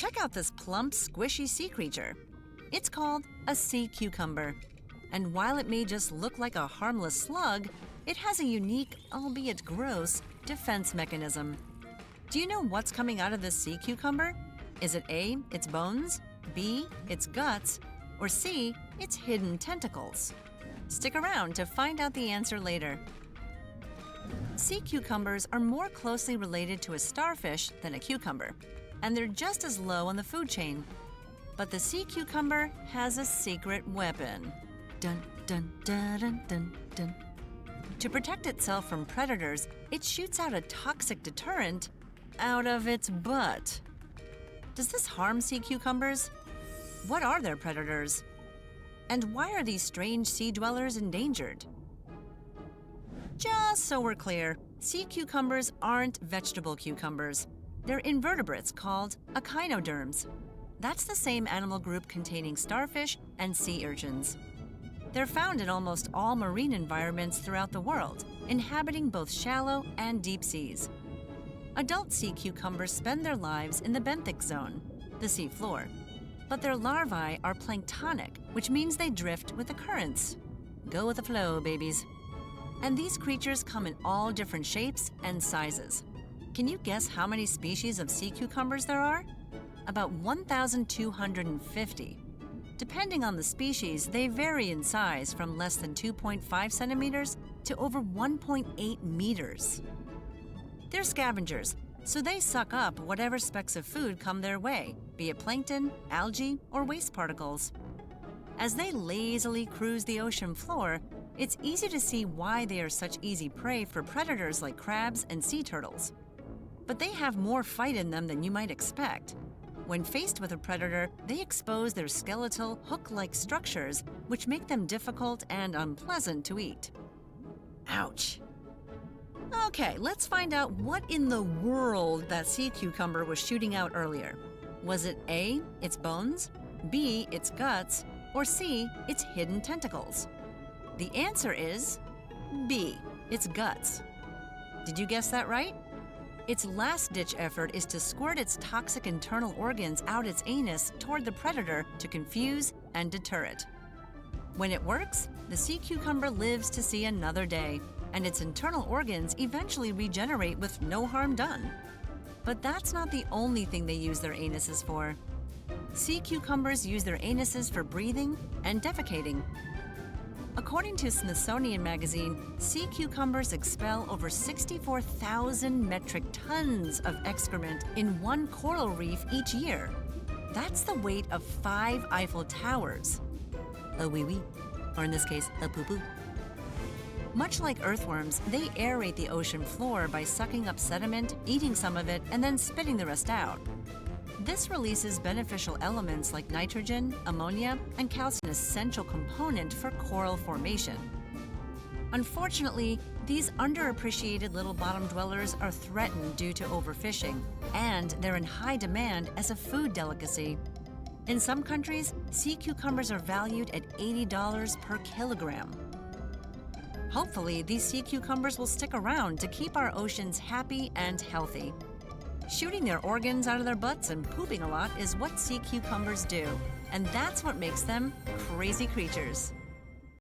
Check out this plump, squishy sea creature. It's called a sea cucumber. And while it may just look like a harmless slug, it has a unique, albeit gross, defense mechanism. Do you know what's coming out of this sea cucumber? Is it A, its bones, B, its guts, or C, its hidden tentacles? Stick around to find out the answer later. Sea cucumbers are more closely related to a starfish than a cucumber, and they're just as low on the food chain. But the sea cucumber has a secret weapon. Dun, dun, dun, dun, dun, dun. To protect itself from predators, it shoots out a toxic deterrent out of its butt. Does this harm sea cucumbers? What are their predators? And why are these strange sea dwellers endangered? Just so we're clear, sea cucumbers aren't vegetable cucumbers. They're invertebrates called echinoderms. That's the same animal group containing starfish and sea urchins. They're found in almost all marine environments throughout the world, inhabiting both shallow and deep seas. Adult sea cucumbers spend their lives in the benthic zone, the sea floor. But their larvae are planktonic, which means they drift with the currents. Go with the flow, babies. And these creatures come in all different shapes and sizes. Can you guess how many species of sea cucumbers there are? About 1,250. Depending on the species, they vary in size from less than 2.5 centimeters to over 1.8 meters. They're scavengers, so they suck up whatever specks of food come their way, be it plankton, algae, or waste particles. As they lazily cruise the ocean floor, it's easy to see why they are such easy prey for predators like crabs and sea turtles. But they have more fight in them than you might expect. When faced with a predator, they expose their skeletal, hook-like structures, which make them difficult and unpleasant to eat. Ouch! Okay, let's find out what in the world that sea cucumber was shooting out earlier. Was it A, its bones, B, its guts, or C, its hidden tentacles? The answer is B, its guts. Did you guess that right? Its last-ditch effort is to squirt its toxic internal organs out its anus toward the predator to confuse and deter it. When it works, the sea cucumber lives to see another day, and its internal organs eventually regenerate with no harm done. But that's not the only thing they use their anuses for. Sea cucumbers use their anuses for breathing and defecating. According to Smithsonian Magazine, sea cucumbers expel over 64,000 metric tons of excrement in one coral reef each year. That's the weight of 5 Eiffel Towers. A wee-wee, or in this case, a poo-poo. Much like earthworms, they aerate the ocean floor by sucking up sediment, eating some of it, and then spitting the rest out. This releases beneficial elements like nitrogen, ammonia, and calcium, an essential component for coral formation. Unfortunately, these underappreciated little bottom dwellers are threatened due to overfishing, and they're in high demand as a food delicacy. In some countries, sea cucumbers are valued at $80 per kilogram. Hopefully, these sea cucumbers will stick around to keep our oceans happy and healthy. Shooting their organs out of their butts and pooping a lot is what sea cucumbers do, and that's what makes them crazy creatures.